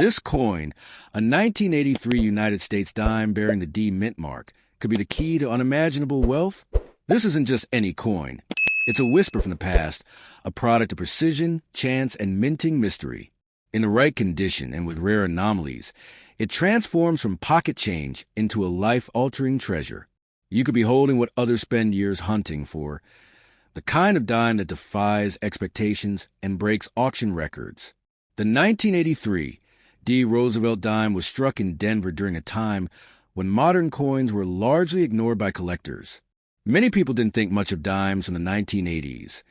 This coin, a 1983 United States dime bearing the D mint mark, could be the key to unimaginable wealth. This isn't just any coin. It's a whisper from the past, a product of precision, chance, and minting mystery. In the right condition and with rare anomalies, it transforms from pocket change into a life-altering treasure. You could be holding what others spend years hunting for, the kind of dime that defies expectations and breaks auction records. The 1983 D. Roosevelt dime was struck in Denver during a time when modern coins were largely ignored by collectors. Many people didn't think much of dimes from the 1980s.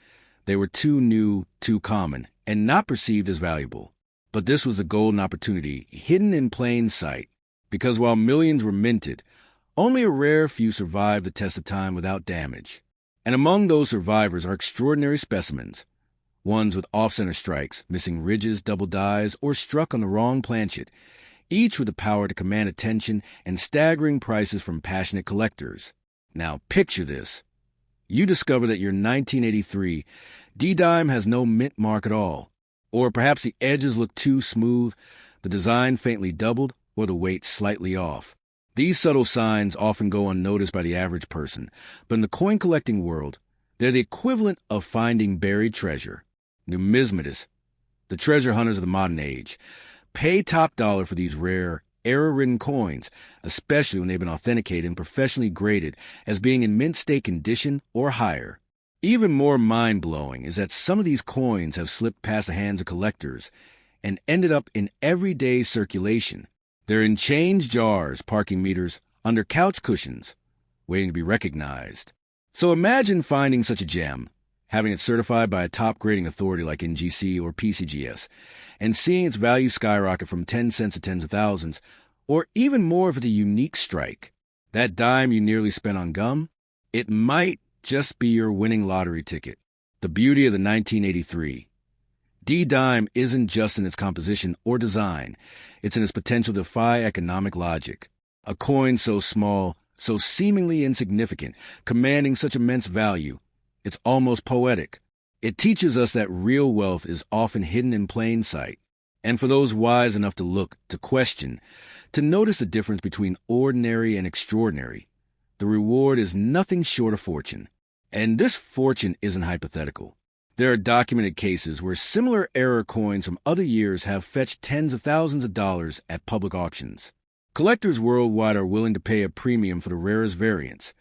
They were too new, too common, and not perceived as valuable. But this was a golden opportunity, hidden in plain sight, because while millions were minted, only a rare few survived the test of time without damage. And among those survivors are extraordinary specimens, ones with off-center strikes, missing ridges, double dies, or struck on the wrong planchet, each with the power to command attention and staggering prices from passionate collectors. Now picture this. You discover that your 1983 D-dime has no mint mark at all. Or perhaps the edges look too smooth, the design faintly doubled, or the weight slightly off. These subtle signs often go unnoticed by the average person, but in the coin-collecting world, they're the equivalent of finding buried treasure. Numismatists, the treasure hunters of the modern age, pay top dollar for these rare, error-ridden coins, especially when they've been authenticated and professionally graded as being in mint state condition or higher. Even more mind-blowing is that some of these coins have slipped past the hands of collectors and ended up in everyday circulation. They're in change jars, parking meters, under couch cushions, waiting to be recognized. So imagine finding such a gem, having it certified by a top grading authority like NGC or PCGS, and seeing its value skyrocket from 10 cents to tens of thousands, or even more if it's a unique strike. That dime you nearly spent on gum, it might just be your winning lottery ticket. The beauty of the 1983 D-dime isn't just in its composition or design, it's in its potential to defy economic logic. A coin so small, so seemingly insignificant, commanding such immense value, it's almost poetic. It teaches us that real wealth is often hidden in plain sight. And for those wise enough to look, to question, to notice the difference between ordinary and extraordinary, the reward is nothing short of fortune. And this fortune isn't hypothetical. There are documented cases where similar error coins from other years have fetched tens of thousands of dollars at public auctions. Collectors worldwide are willing to pay a premium for the rarest variants,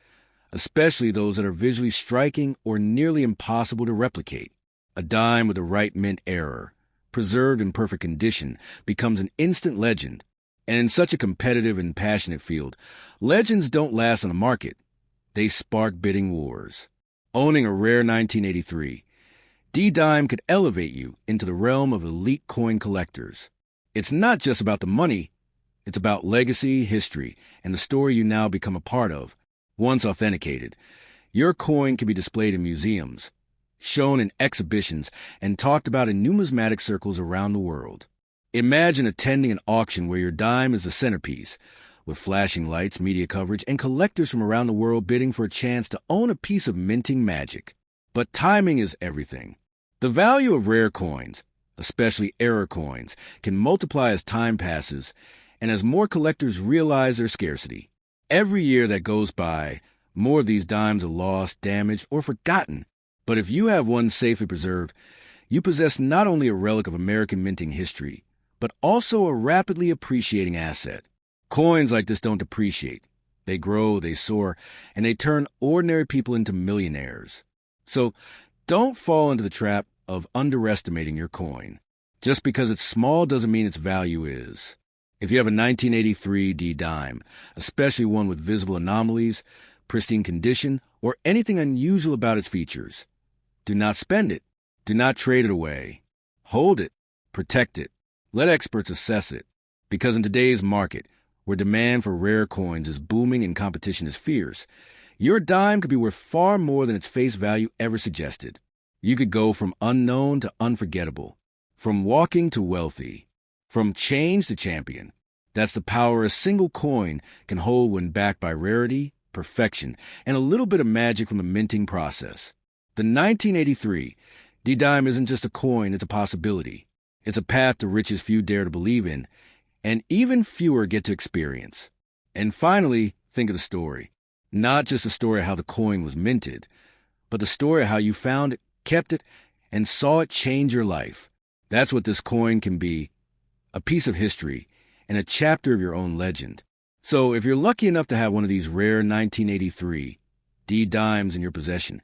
especially those that are visually striking or nearly impossible to replicate. A dime with the right mint error, preserved in perfect condition, becomes an instant legend. And in such a competitive and passionate field, legends don't last on the market. They spark bidding wars. Owning a rare 1983 D-dime could elevate you into the realm of elite coin collectors. It's not just about the money. It's about legacy, history, and the story you now become a part of. Once authenticated, your coin can be displayed in museums, shown in exhibitions, and talked about in numismatic circles around the world. Imagine attending an auction where your dime is the centerpiece, with flashing lights, media coverage, and collectors from around the world bidding for a chance to own a piece of minting magic. But timing is everything. The value of rare coins, especially error coins, can multiply as time passes and as more collectors realize their scarcity. Every year that goes by, more of these dimes are lost, damaged, or forgotten. But if you have one safely preserved, you possess not only a relic of American minting history, but also a rapidly appreciating asset. Coins like this don't depreciate. They grow, they soar, and they turn ordinary people into millionaires. So don't fall into the trap of underestimating your coin. Just because it's small doesn't mean its value is. If you have a 1983 D-dime, especially one with visible anomalies, pristine condition, or anything unusual about its features, do not spend it. Do not trade it away. Hold it. Protect it. Let experts assess it. Because in today's market, where demand for rare coins is booming and competition is fierce, your dime could be worth far more than its face value ever suggested. You could go from unknown to unforgettable, from walking to wealthy, from change to champion. That's the power a single coin can hold when backed by rarity, perfection, and a little bit of magic from the minting process. The 1983 D-dime isn't just a coin, it's a possibility. It's a path to riches few dare to believe in, and even fewer get to experience. And finally, think of the story. Not just the story of how the coin was minted, but the story of how you found it, kept it, and saw it change your life. That's what this coin can be, a piece of history and a chapter of your own legend. So if you're lucky enough to have one of these rare 1983 D dimes in your possession,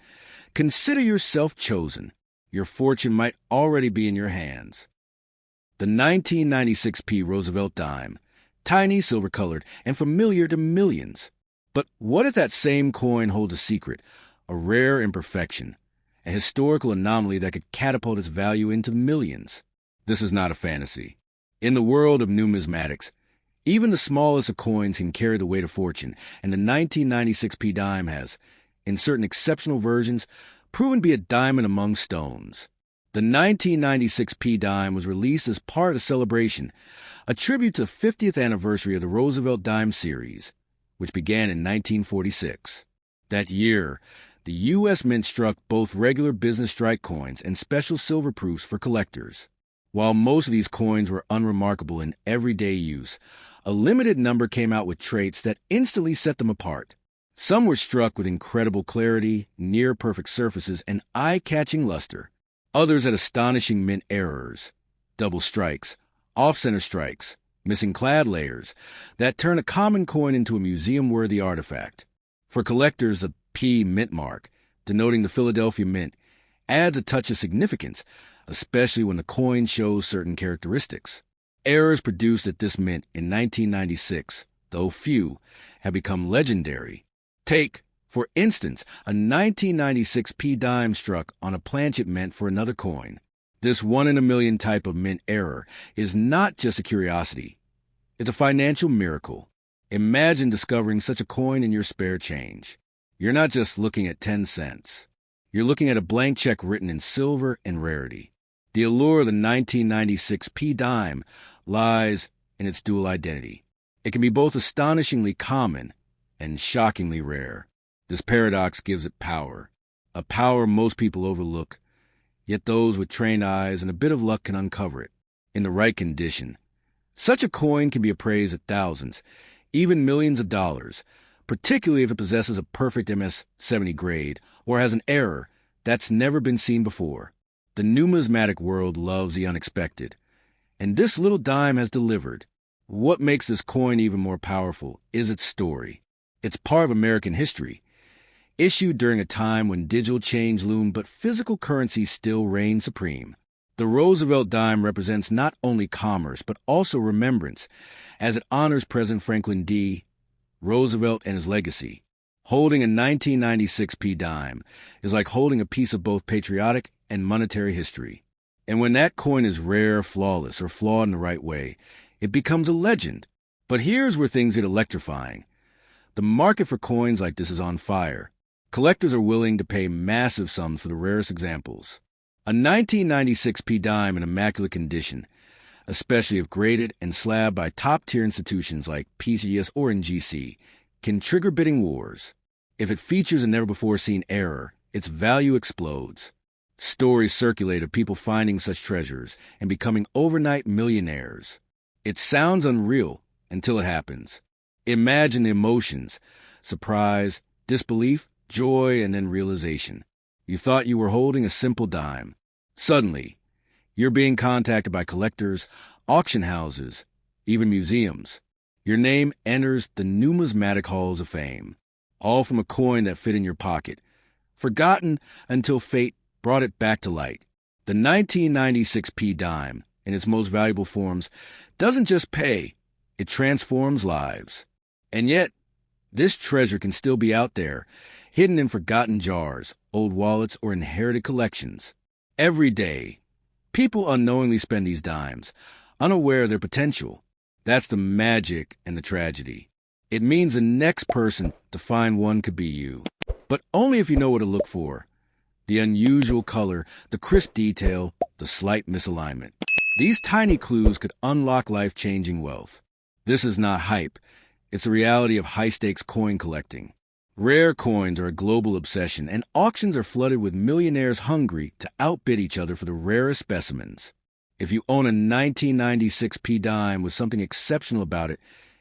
consider yourself chosen. Your fortune might already be in your hands. The 1996p Roosevelt dime, tiny, silver-colored, and familiar to millions. But what if that same coin holds a secret, a rare imperfection, a historical anomaly that could catapult its value into millions? This is not a fantasy. In the world of numismatics, even the smallest of coins can carry the weight of fortune, and the 1996p dime has, in certain exceptional versions, proven to be a diamond among stones. The 1996p dime was released as part of the celebration, a tribute to the 50th anniversary of the Roosevelt dime series, which began in 1946. That year, the U.S. Mint struck both regular business strike coins and special silver proofs for collectors. While most of these coins were unremarkable in everyday use, a limited number came out with traits that instantly set them apart. Some were struck with incredible clarity, near-perfect surfaces, and eye-catching luster. Others had astonishing mint errors, double strikes, off-center strikes, missing clad layers, that turn a common coin into a museum-worthy artifact. For collectors, the P mint mark, denoting the Philadelphia Mint, adds a touch of significance, especially when the coin shows certain characteristics. Errors produced at this mint in 1996, though few, have become legendary. Take, for instance, a 1996p dime struck on a planchet meant for another coin. This one-in-a-million type of mint error is not just a curiosity. It's a financial miracle. Imagine discovering such a coin in your spare change. You're not just looking at 10 cents. You're looking at a blank check written in silver and rarity. The allure of the 1996p dime lies in its dual identity. It can be both astonishingly common and shockingly rare. This paradox gives it power, a power most people overlook, yet those with trained eyes and a bit of luck can uncover it, in the right condition. Such a coin can be appraised at thousands, even millions of dollars, particularly if it possesses a perfect MS-70 grade or has an error that's never been seen before. The numismatic world loves the unexpected, and this little dime has delivered. What makes this coin even more powerful is its story. It's part of American history, issued during a time when digital change loomed but physical currency still reigned supreme. The Roosevelt dime represents not only commerce but also remembrance, as it honors President Franklin D. Roosevelt and his legacy. Holding a 1996p dime is like holding a piece of both patriotic and monetary history. And when that coin is rare, flawless, or flawed in the right way, it becomes a legend. But here's where things get electrifying. The market for coins like this is on fire. Collectors are willing to pay massive sums for the rarest examples. A 1996p dime in immaculate condition, especially if graded and slabbed by top-tier institutions like PCS or NGC, can trigger bidding wars. If it features a never-before-seen error, its value explodes. Stories circulate of people finding such treasures and becoming overnight millionaires. It sounds unreal until it happens. Imagine the emotions: surprise, disbelief, joy, and then realization. You thought you were holding a simple dime. Suddenly, you're being contacted by collectors, auction houses, even museums. Your name enters the numismatic halls of fame, all from a coin that fit in your pocket, forgotten until fate brought it back to light. The 1996p dime, in its most valuable forms, doesn't just pay, it transforms lives. And yet, this treasure can still be out there, hidden in forgotten jars, old wallets, or inherited collections. Every day, people unknowingly spend these dimes, unaware of their potential. That's the magic and the tragedy. It means the next person to find one could be you, but only if you know what to look for. The unusual color, the crisp detail, the slight misalignment. These tiny clues could unlock life-changing wealth. This is not hype. It's the reality of high-stakes coin collecting. Rare coins are a global obsession, and auctions are flooded with millionaires hungry to outbid each other for the rarest specimens. If you own a 1996 P dime with something exceptional about it,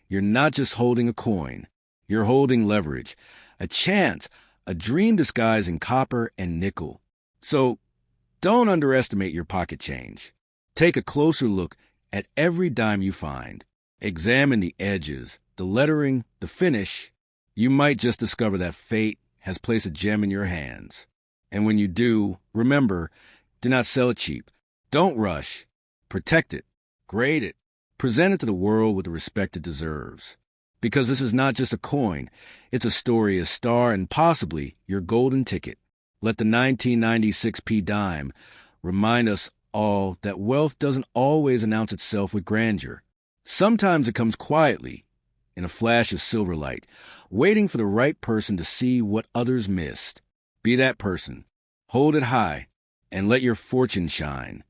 you're not just holding a coin. You're holding leverage, a chance, a dream disguised in copper and nickel. So don't underestimate your pocket change. Take a closer look at every dime you find. Examine the edges, the lettering, the finish. You might just discover that fate has placed a gem in your hands. And when you do, remember, do not sell it cheap. Don't rush. Protect it. Grade it. Present it to the world with the respect it deserves. Because this is not just a coin. It's a story, a star, and possibly your golden ticket. Let the 1996 P dime remind us all that wealth doesn't always announce itself with grandeur. Sometimes it comes quietly, in a flash of silver light, waiting for the right person to see what others missed. Be that person. Hold it high, and let your fortune shine.